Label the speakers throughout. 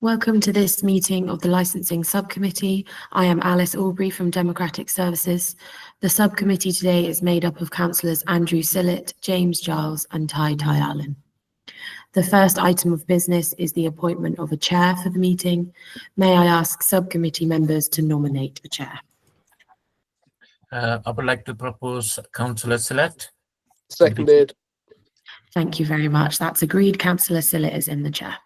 Speaker 1: Welcome to this meeting of the Licensing Subcommittee. I am Alice Aubrey from Democratic Services. The subcommittee today is made up of Councillors Andrew Sillett, James Giles and Tai Allen. The first item of business is the appointment of a chair for the meeting. May I ask subcommittee members to nominate a chair?
Speaker 2: I would like to propose Councillor Sillett.
Speaker 3: Seconded.
Speaker 1: Thank you very much. That's agreed. Councillor Sillett is in the chair.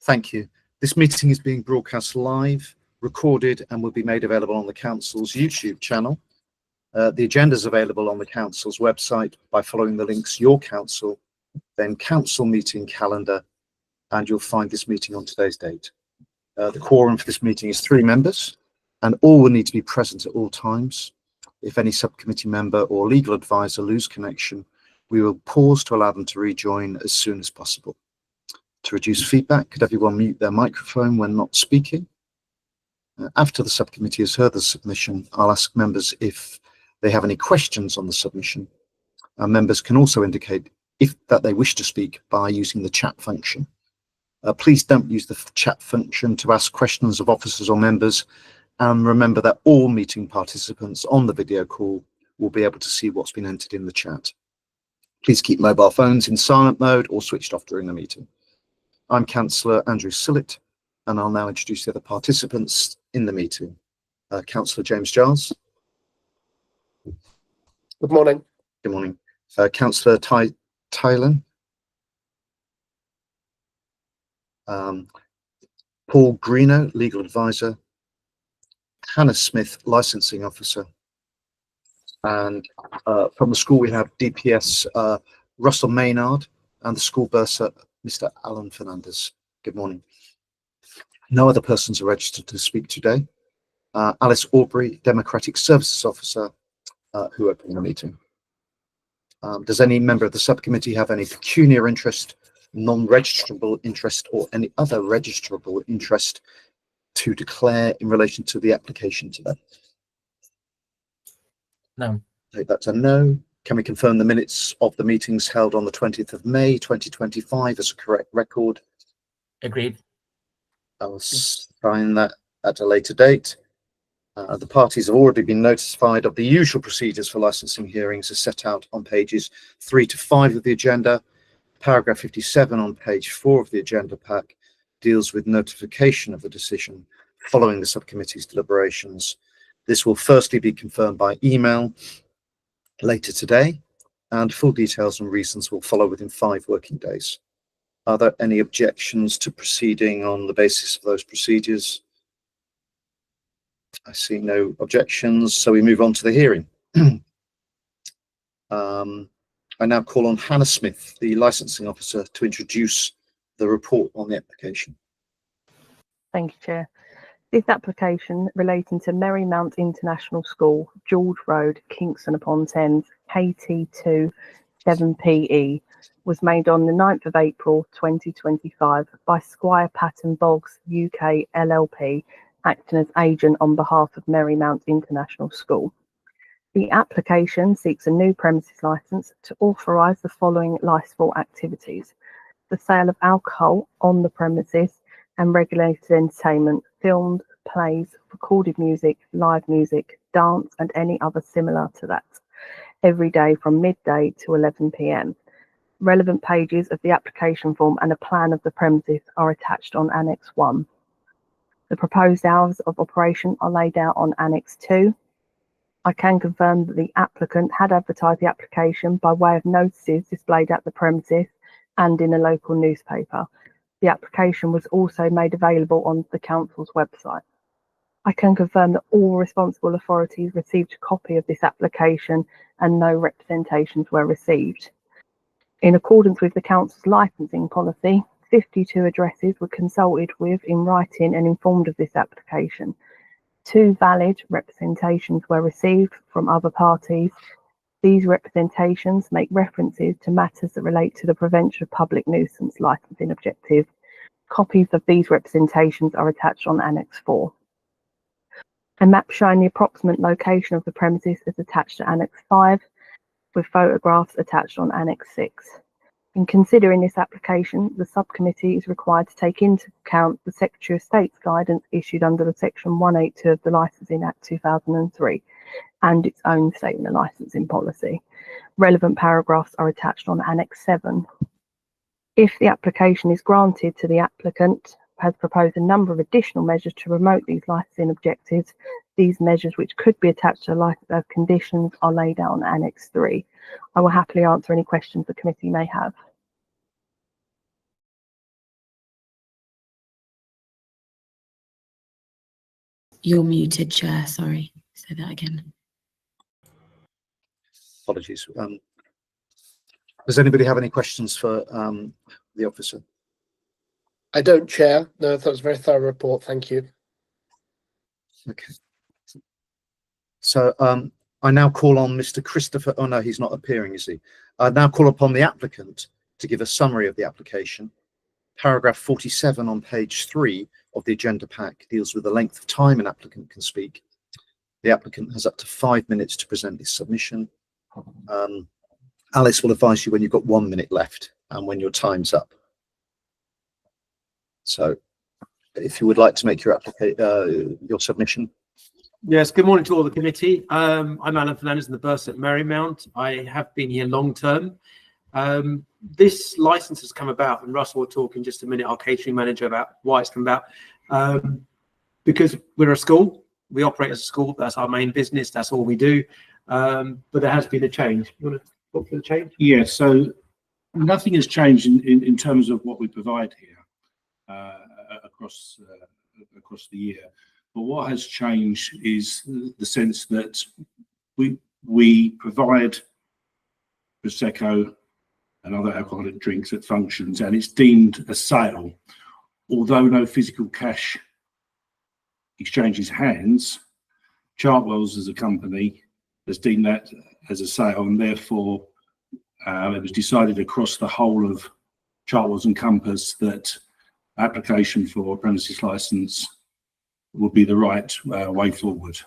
Speaker 4: Thank you. This meeting is being broadcast live, recorded, and will be made available on the Council's YouTube channel. The agenda is available on the Council's website by following the links Your Council, then Council Meeting Calendar, and you'll find this meeting on today's date. The quorum for this meeting is 3 members, and all will need to be present at all times. If any subcommittee member or legal advisor lose connection, we will pause to allow them to rejoin as soon as possible. To reduce feedback, could everyone mute their microphone when not speaking? After the subcommittee has heard the submission, I'll ask members if they have any questions on the submission. Members can also indicate that they wish to speak by using the chat function. Please don't use the chat function to ask questions of officers or members, and remember that all meeting participants on the video call will be able to see what's been entered in the chat. Please keep mobile phones in silent mode or switched off during the meeting. I'm Councillor Andrew Sillett, and I'll now introduce the other participants in the meeting. Councillor James Giles.
Speaker 3: Good morning.
Speaker 4: Good morning. Councillor Tai Allen. Paul Greeno, Legal Advisor. Hannah Smith, Licensing Officer. And from the school we have DPS Russell Maynard, and the school bursar Mr. Alan Fernandez. Good morning. No other persons are registered to speak today. Alice Aubrey, Democratic Services Officer, who opened the meeting. Does any member of the subcommittee have any pecuniary interest, non-registrable interest, or any other registrable interest to declare in relation to the application today?
Speaker 2: No.
Speaker 4: Okay, that's a no. Can we confirm the minutes of the meetings held on the 20th of May 2025 as a correct record?
Speaker 2: Agreed.
Speaker 4: I will sign that at a later date. The parties have already been notified of the usual procedures for licensing hearings as set out on pages 3 to 5 of the agenda. Paragraph 57 on page 4 of the agenda pack deals with notification of the decision following the subcommittee's deliberations. This will firstly be confirmed by email later today, and full details and reasons will follow within 5 working days. Are there any objections to proceeding on the basis of those procedures? I see no objections, so we move on to the hearing. I now call on Hannah Smith, the Licensing Officer, to introduce the report on the application.
Speaker 5: Thank you, Chair. This application relating to Merrymount International School, George Road, Kingston upon Thames, KT2 7PE, was made on the 9th of April 2025 by Squire Patton Boggs UK LLP, acting as agent on behalf of Merrymount International School. The application seeks a new premises licence to authorise the following licensable activities: the sale of alcohol on the premises and regulated entertainment, filmed, plays, recorded music, live music, dance, and any other similar to that, every day from midday to 11 p.m. Relevant pages of the application form and a plan of the premises are attached on Annex 1. The proposed hours of operation are laid out on Annex 2. I can confirm that the applicant had advertised the application by way of notices displayed at the premises and in a local newspaper. The application was also made available on the Council's website. I can confirm that all responsible authorities received a copy of this application and no representations were received. In accordance with the Council's licensing policy, 52 addresses were consulted with in writing and informed of this application. 2 valid representations were received from other parties. These representations make references to matters that relate to the prevention of public nuisance licensing objective. Copies of these representations are attached on Annex 4. A map showing the approximate location of the premises is attached to Annex 5, with photographs attached on Annex 6. In considering this application, the subcommittee is required to take into account the Secretary of State's guidance issued under the Section 182 of the Licensing Act 2003 and its own statement of licensing policy. Relevant paragraphs are attached on Annex 7. If the application is granted to the applicant, has proposed a number of additional measures to promote these licensing objectives. These measures, which could be attached to a license of conditions, are laid out on Annex 3. I will happily answer any questions the committee may have.
Speaker 1: You're muted, Chair. Sorry. Say that again.
Speaker 4: Apologies. Does anybody have any questions for the officer?
Speaker 3: I don't, Chair. No, that was a very thorough report. Thank you.
Speaker 4: Okay. So I now call on Mr. Christopher. Oh no, he's not appearing, is he? I now call upon the applicant to give a summary of the application. Paragraph 47 on page 3 of the agenda pack deals with the length of time an applicant can speak. The applicant has up to 5 minutes to present his submission. Alice will advise you when you've got 1 minute left and when your time's up. So if you would like to make your submission.
Speaker 6: Yes, good morning to all the committee. I'm Alan Fernandez in the Burst at Marymount. I have been here long term. This license has come about, and Russell will talk in just a minute, our catering manager, about why it's come about. Because we're a school, we operate as a school, that's our main business, that's all we do. But there has been a change. You want to talk for the change?
Speaker 7: Yeah, so nothing has changed in terms of what we provide here across the year. But what has changed is the sense that we provide Prosecco and other alcoholic drinks at functions, and it's deemed a sale. Although no physical cash exchanges hands, Chartwell's as a company has deemed that as a sale, and therefore it was decided across the whole of Chartwell's and Compass that application for premises license would be the right way forward.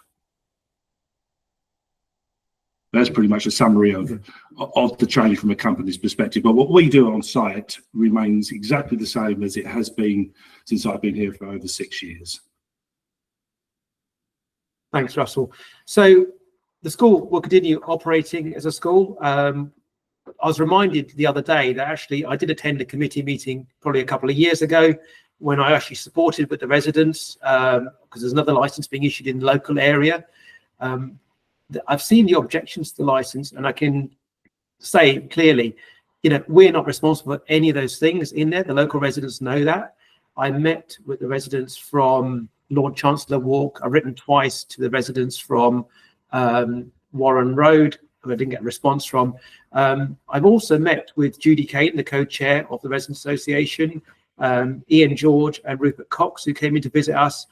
Speaker 7: That's pretty much a summary of the change from a company's perspective. But what we do on site remains exactly the same as it has been since I've been here for over 6 years.
Speaker 6: Thanks, Russell. So the school will continue operating as a school. I was reminded the other day that actually I did attend a committee meeting probably a couple of years ago when I actually supported with the residents because there's another license being issued in the local area. I've seen the objections to the license, and I can say clearly, you know, we're not responsible for any of those things in there. The local residents know that. I met with the residents from Lord Chancellor Walk. I've written twice to the residents from Warren Road, who I didn't get a response from. I've also met with Judy Kane, the co-chair of the Residents Association, Ian George and Rupert Cox, who came in to visit us.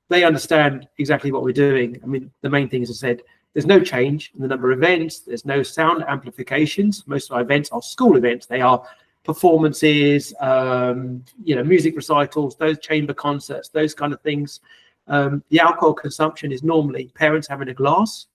Speaker 6: They understand exactly what we're doing. I mean, the main thing, as I said, there's no change in the number of events. There's no sound amplifications. Most of our events are school events. They are performances, you know, music recitals, those chamber concerts, those kind of things. The alcohol consumption is normally parents having a glass,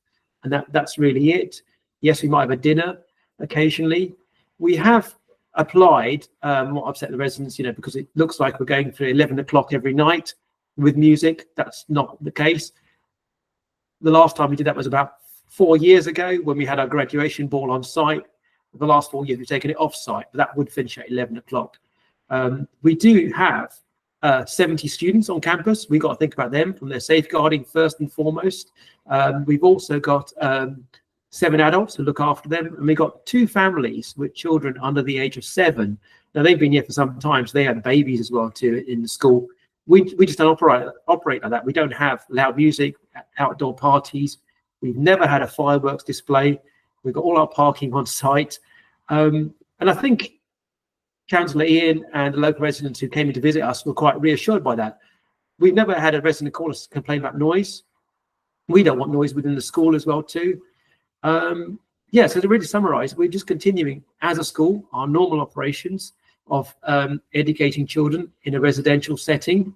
Speaker 6: and that's really it. Yes, we might have a dinner occasionally. We have applied what I've said to the residents, you know, because it looks like we're going for 11 o'clock every night with music. That's not the case. The last time we did that was about 4 years ago when we had our graduation ball on site. The last 4 years we've taken it off site, but that would finish at 11 o'clock. We do have 70 students on campus. We've got to think about them from their safeguarding first and foremost. We've also got 7 adults who look after them, and we've got 2 families with children under the age of 7. Now they've been here for some time, so they had babies as well too in the school. We just don't operate like that. We don't have loud music, outdoor parties. We've never had a fireworks display. We've got all our parking on site. And I think Councillor Ian and the local residents who came in to visit us were quite reassured by that. We've never had a resident call us to complain about noise. We don't want noise within the school as well too. Yeah, so to really summarise, we're just continuing as a school our normal operations of educating children in a residential setting.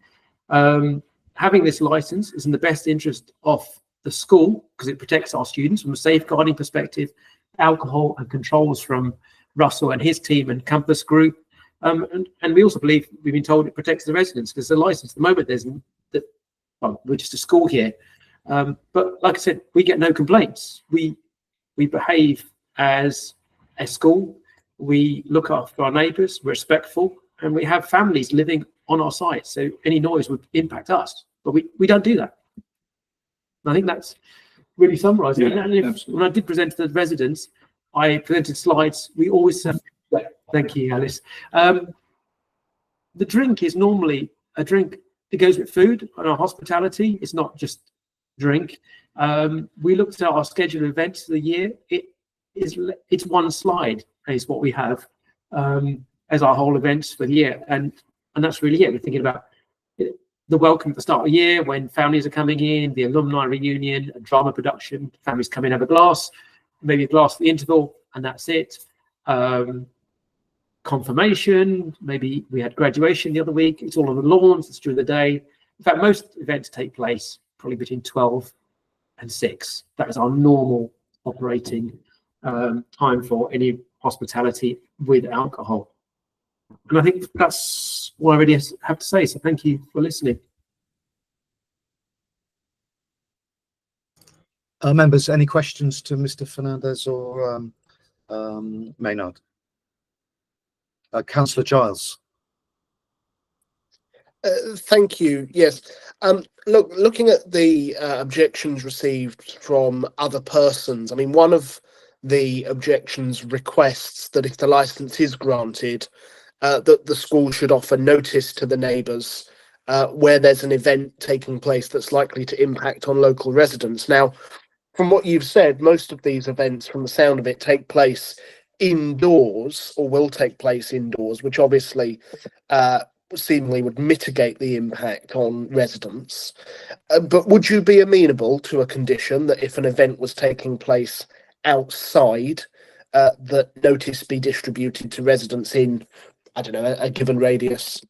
Speaker 6: Having this license is in the best interest of the school because it protects our students from a safeguarding perspective, alcohol and controls from Russell and his team and campus group. And we also believe, we've been told, it protects the residents, because the license at the moment, well, we're just a school here. But like I said, we get no complaints. We behave as a school. We look after our neighbours, we're respectful, and we have families living on our site. So any noise would impact us, but we don't do that. And I think that's really summarised.
Speaker 7: Yeah,
Speaker 6: when I did present to the residents, I presented slides. We always said, thank you, Alice. The drink is normally a drink. It goes with food and our hospitality. It's not just drink. We looked at our scheduled events of the year. It's one slide is what we have as our whole events for the year, and that's really it. We're thinking about the welcome at the start of the year when families are coming in, the alumni reunion, a drama production. Families come in, have a glass, maybe a glass at the interval, and that's it. Confirmation, maybe we had graduation the other week. It's all on the lawns, it's during the day. In fact, most events take place probably between 12 and 6. That is our normal operating time for any hospitality with alcohol. And I think that's what I really have to say. So thank you for listening.
Speaker 4: Members, any questions to Mr. Fernandez or Maynard? Councillor Giles.
Speaker 3: Thank you. Yes. Looking at the objections received from other persons, I mean, one of the objections requests that if the licence is granted, that the school should offer notice to the neighbours where there's an event taking place that's likely to impact on local residents. Now, from what you've said, most of these events, from the sound of it, take place indoors or will take place indoors, which obviously seemingly would mitigate the impact on residents. But would you be amenable to a condition that if an event was taking place outside, that notice be distributed to residents in, I don't know, a given radius?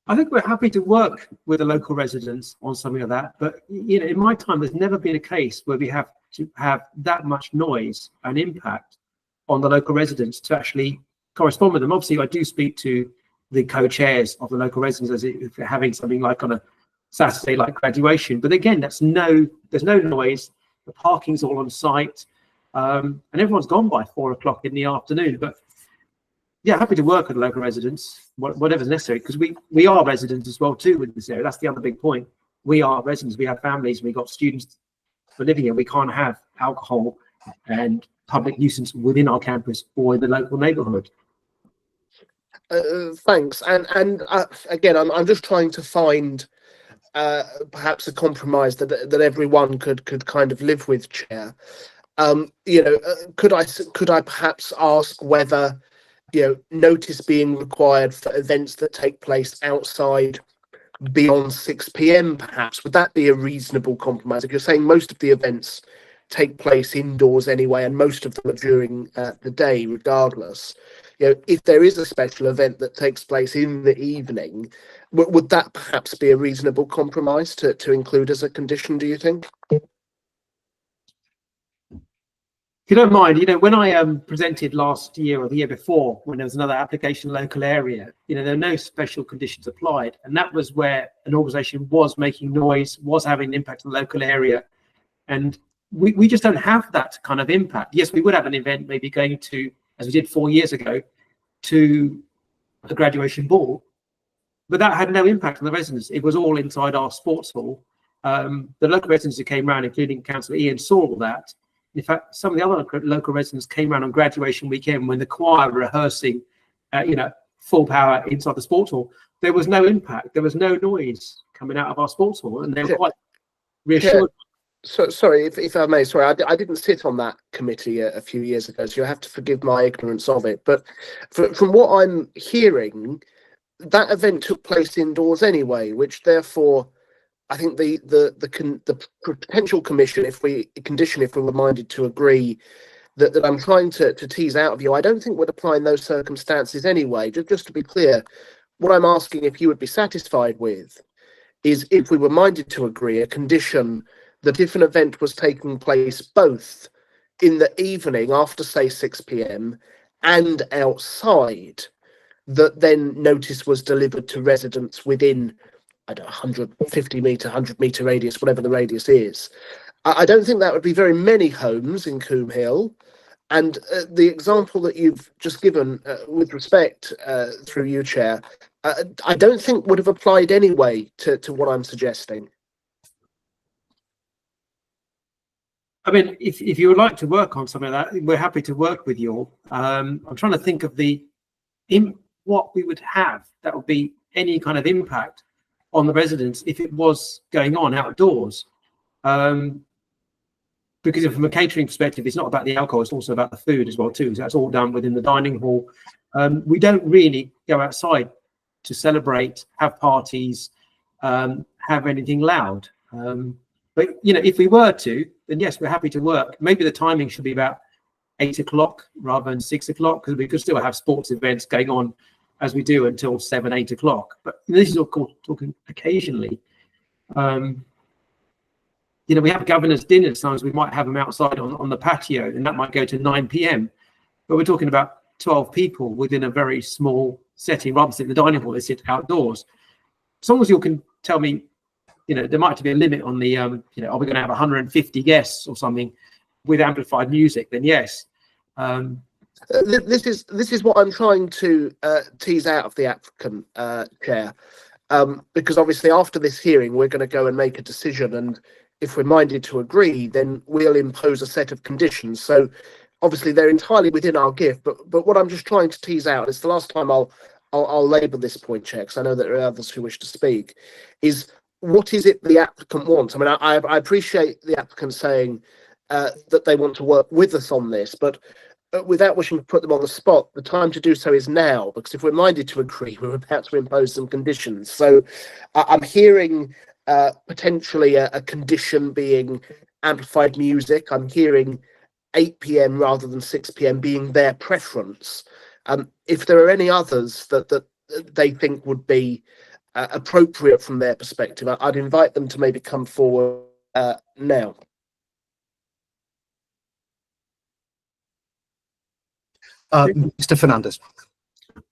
Speaker 6: I think we're happy to work with the local residents on something like that. But, you know, in my time, there's never been a case where we have to have that much noise and impact on the local residents to actually correspond with them. Obviously, I do speak to the co-chairs of the local residents if they're having something like on a Saturday, like graduation. But again, there's no noise. The parking's all on site, and everyone's gone by 4 o'clock in the afternoon. But yeah, happy to work with the local residents, whatever's necessary, because we are residents as well too in this area. That's the other big point. We are residents. We have families. We've got students for living here. We can't have alcohol and public nuisance within our campus or in the local neighbourhood.
Speaker 3: Thanks. And again, I'm just trying to find perhaps a compromise that everyone could kind of live with, Chair. You know, could I perhaps ask whether, you know, notice being required for events that take place outside beyond 6 p.m. perhaps? Would that be a reasonable compromise? If you're saying most of the events take place indoors anyway, and most of them are during the day regardless, you know, if there is a special event that takes place in the evening, would that perhaps be a reasonable compromise to include as a condition, do you think?
Speaker 6: If you don't mind, you know, when I presented last year or the year before, when there was another application local area, you know, there were no special conditions applied. And that was where an organisation was making noise, was having an impact on the local area. And we just don't have that kind of impact. Yes, we would have an event maybe going to, as we did 4 years ago, to a graduation ball, but that had no impact on the residents. It was all inside our sports hall. The local residents who came around, including Councillor Ian, saw all that. In fact, some of the other local residents came around on graduation weekend when the choir were rehearsing, you know, full power inside the sports hall. There was no impact. There was no noise coming out of our sports hall, and they were quite reassured.
Speaker 3: So sorry, if I may, sorry, I didn't sit on that committee a few years ago, so you'll have to forgive my ignorance of it. But from what I'm hearing, that event took place indoors anyway, which therefore I think the potential condition, if we were minded to agree, that I'm trying to tease out of you, I don't think would apply in those circumstances anyway. Just to be clear, what I'm asking if you would be satisfied with is if we were minded to agree a condition that if an event was taking place both in the evening after, say, 6 p.m. and outside, that then notice was delivered to residents within, I don't know, 150-metre, 100-metre radius, whatever the radius is. I don't think that would be very many homes in Coombe Hill. And the example that you've just given, with respect, through you, Chair, I don't think would have applied anyway to what I'm suggesting.
Speaker 6: I mean, if you would like to work on something like that, we're happy to work with you all. I'm trying to think of what we would have that would be any kind of impact on the residents if it was going on outdoors. Because from a catering perspective, it's not about the alcohol, it's also about the food as well too. So that's all done within the dining hall. We don't really go outside to celebrate, have parties, have anything loud. But you know, if we were to, then yes, we're happy to work. Maybe the timing should be about 8 o'clock rather than 6 o'clock, because we could still have sports events going on as we do until 7, 8 o'clock. But this is of course talking occasionally. You know, we have governors' dinners, sometimes we might have them outside on the patio, and that might go to 9 p.m. But we're talking about 12 people within a very small setting, rather than sit in the dining hall, they sit outdoors. As long as you can tell me, you know, there might be a limit on the, you know, are we going to have 150 guests or something with amplified music? Then yes.
Speaker 3: This is what I'm trying to tease out of the applicant, Chair, because obviously after this hearing we're going to go and make a decision, and if we're minded to agree, then we'll impose a set of conditions. So obviously they're entirely within our gift, but what I'm just trying to tease out, it's the last time I'll labour this point, Chair, because I know that there are others who wish to speak, is what is it the applicant wants? I mean, I appreciate the applicant saying that they want to work with us on this, but without wishing to put them on the spot, the time to do so is now, because if we're minded to agree, we're about to impose some conditions. So I'm hearing potentially a condition being amplified music. I'm hearing 8 p.m. rather than 6 p.m. being their preference. If there are any others that they think would be appropriate from their perspective, I'd invite them to maybe come forward now.
Speaker 4: Mr. Fernandez.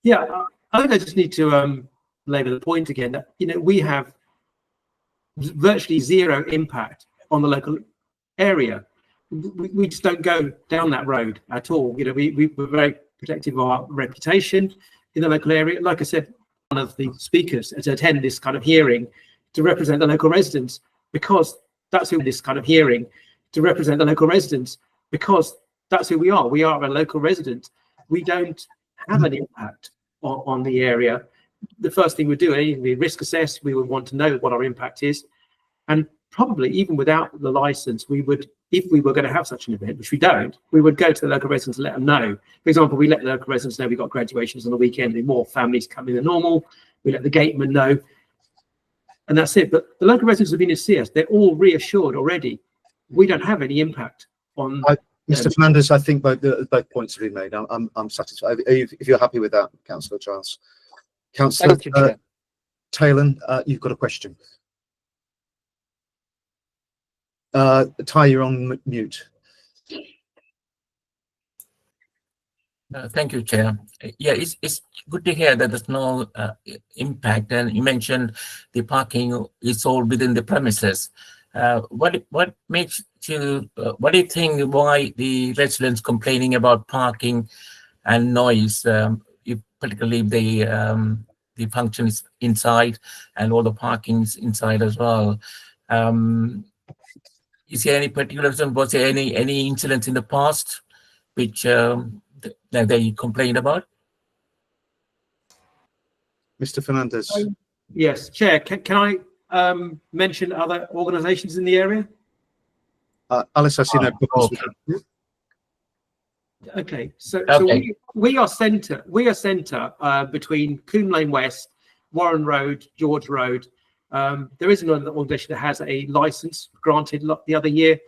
Speaker 6: Yeah, I think I just need to labour the point again that, you know, we have virtually zero impact on the local area. We just don't go down that road at all. You know, we're very protective of our reputation in the local area. Like I said, one of the speakers to attend this kind of hearing to represent the local residents, because that's who this kind of hearing to represent the local residents, because that's who we are. We are a local resident. We don't have an impact on the area. The first thing we do, we risk assess, we would want to know what our impact is. And probably even without the license, we would, if we were going to have such an event, which we don't, we would go to the local residents and let them know. For example, we let the local residents know we've got graduations on the weekend and more families come in than normal. We let the gateman know, and that's it. But the local residents have been to see us. They're all reassured already. We don't have any impact on.
Speaker 4: Mr. Fernandez, I think both points have been made. I'm satisfied. If you're happy with that, Councillor Giles. Councillor Taylor, you've got a question. Ty, you're on mute.
Speaker 2: Thank you, Chair. Yeah, it's good to hear that there's no impact. And you mentioned the parking is all within the premises. What makes you? What do you think? Why the residents complaining about parking and noise? Particularly the function is inside and all the parking is inside as well. Is there any particular reason? Was there any incidents in the past which that they complained about?
Speaker 4: Mr. Fernandez.
Speaker 6: Yes, Chair. Can I mention other organisations in the area?
Speaker 4: Alice, I see no problems.
Speaker 6: Okay, so
Speaker 2: Okay.
Speaker 6: we are centre between Coombe Lane West, Warren Road, George Road. There is another organisation that has a licence granted the other year.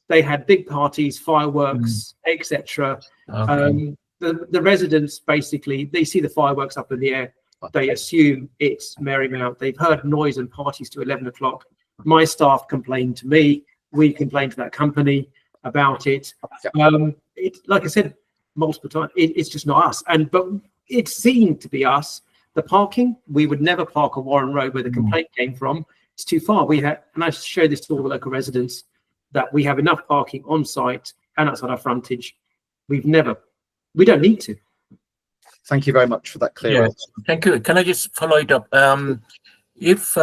Speaker 6: They had big parties, fireworks, etc.
Speaker 2: Okay.
Speaker 6: The residents basically, they see the fireworks up in the air. They assume it's Merrymount. They've heard noise and parties to 11 o'clock. My staff complained to me. We complained to that company. about it.
Speaker 4: Yeah.
Speaker 6: Like I said multiple times, it's just not us. But it seemed to be us. The parking, we would never park on Warren Road where the complaint came from. It's too far. And I show this to all the local residents, that we have enough parking on site and outside our frontage. We don't need to.
Speaker 4: Thank you very much for that clear answer.
Speaker 2: Thank you. Can I just follow it up? If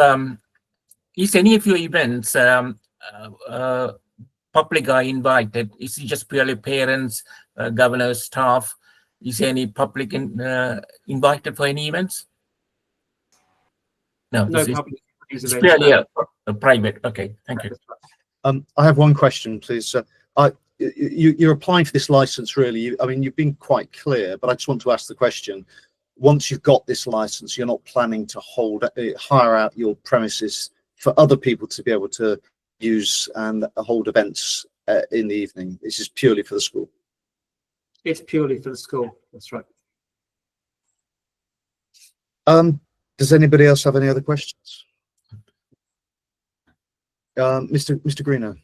Speaker 2: is any of your events public are invited? Is it just purely parents, governors, staff? Is there any public invited for any events? No,
Speaker 6: No
Speaker 2: this
Speaker 6: public
Speaker 2: is
Speaker 6: events.
Speaker 2: purely a private. Okay, thank you.
Speaker 4: I have one question, please. You're applying for this license, really. I mean, you've been quite clear, but I just want to ask the question. Once you've got this license, you're not planning to hire out your premises for other people to be able to use and hold events in the evening. This is purely for the school.
Speaker 6: It's purely for the school. That's right.
Speaker 4: Does anybody else have any other questions? Mr. Greeno.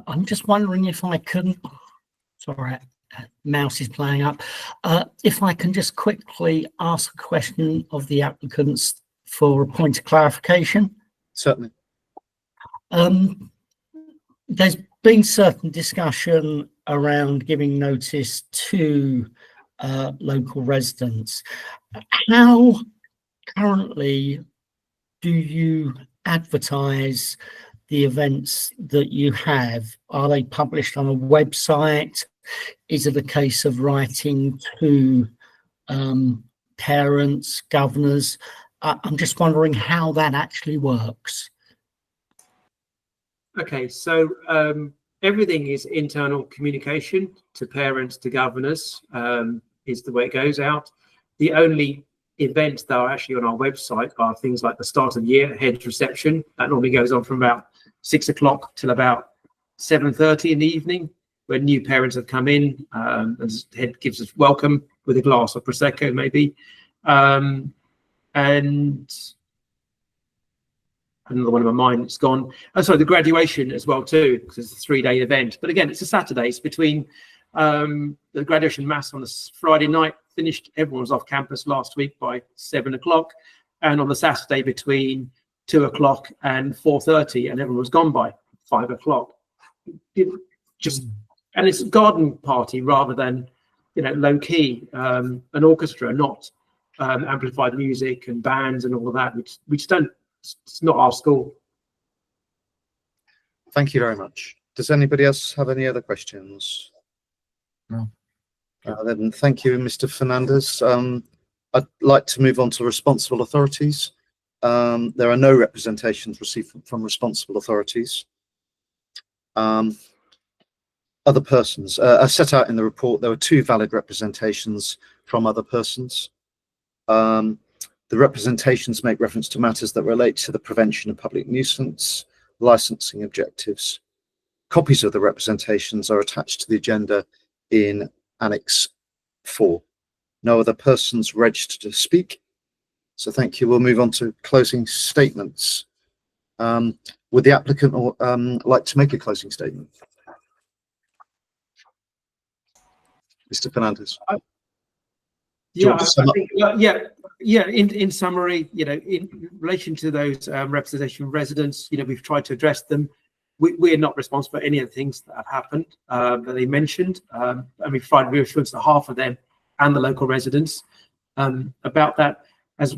Speaker 8: I'm just wondering if I can, sorry, mouse is playing up. If I can just quickly ask a question of the applicants for a point of clarification.
Speaker 4: Certainly.
Speaker 8: There's been certain discussion around giving notice to local residents. How currently do you advertise the events that you have? Are they published on a website? Is it a case of writing to parents, governors? I'm just wondering how that actually works.
Speaker 6: Okay, so everything is internal communication to parents, to governors, is the way it goes out. The only events that are actually on our website are things like the start of the year, head reception. That normally goes on from about 6 o'clock till about 7:30 in the evening, where new parents have come in, and the head gives us welcome with a glass of Prosecco maybe. And another one of my mind, it's gone. Oh, sorry, the graduation as well too, because it's a 3-day event. But again, it's a Saturday. It's between the graduation mass on the Friday night, finished. Everyone was off campus last week by 7 o'clock, and on the Saturday between 2 o'clock and 4:30, and everyone was gone by 5 o'clock. And it's a garden party rather than, low key, an orchestra, not amplified music and bands and all of that. We just don't. It's not our school.
Speaker 4: Thank you very much. Does anybody else have any other questions?
Speaker 2: No.
Speaker 4: Then thank you, Mr. Fernandez. I'd like to move on to responsible authorities. There are no representations received from responsible authorities. Other persons, as set out in the report, there were 2 valid representations from other persons. The representations make reference to matters that relate to the prevention of public nuisance, licensing objectives. Copies of the representations are attached to the agenda in Annex 4. No other persons registered to speak. So thank you. We'll move on to closing statements. Would the applicant like to make a closing statement? Mr. Fernandez.
Speaker 6: In summary, in relation to those representation residents, we've tried to address them. We're not responsible for any of the things that have happened that they mentioned, and we've provided reassurance to half of them and the local residents about that. As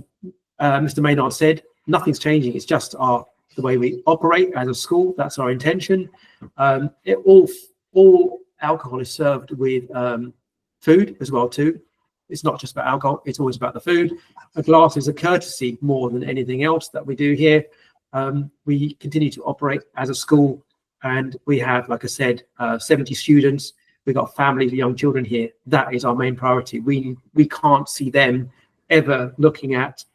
Speaker 6: Mr. Maynard said, nothing's changing. It's just the way we operate as a school. That's our intention. All alcohol is served with food as well too. It's not just about alcohol, it's always about the food. A glass is a courtesy more than anything else that we do here. We continue to operate as a school, and we have, like I said, 70 students. We've got families of young children here. That is our main priority. We can't see them ever looking at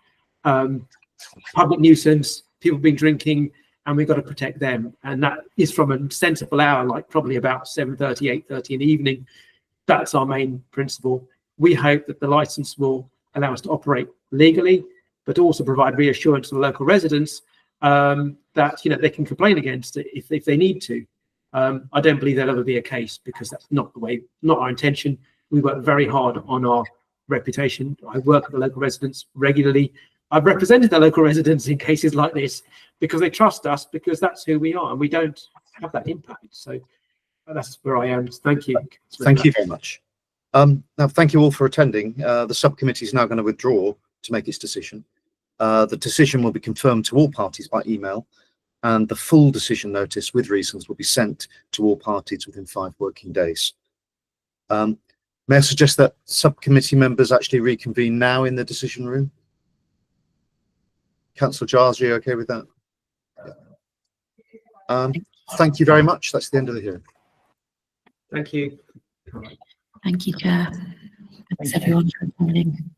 Speaker 6: public nuisance, people been drinking, and we've got to protect them. And that is from a sensible hour, like probably about 7:30, 8:30 in the evening. That's our main principle. We hope that the license will allow us to operate legally, but also provide reassurance to the local residents that they can complain against it if they need to. I don't believe there'll ever be a case, because that's not our intention. We work very hard on our reputation. I work with the local residents regularly. I've represented the local residents in cases like this because they trust us, because that's who we are, and we don't have that impact. So that's where I am. Thank you.
Speaker 4: Thank you very much. Now, thank you all for attending. The subcommittee is now going to withdraw to make its decision. The decision will be confirmed to all parties by email, and the full decision notice with reasons will be sent to all parties within 5 working days. May I suggest that subcommittee members actually reconvene now in the decision room? Councillor Giles, are you okay with that? Yeah. Thank you very much. That's the end of the hearing.
Speaker 6: Thank you.
Speaker 1: Thank you, Chair. Thanks everyone for attending.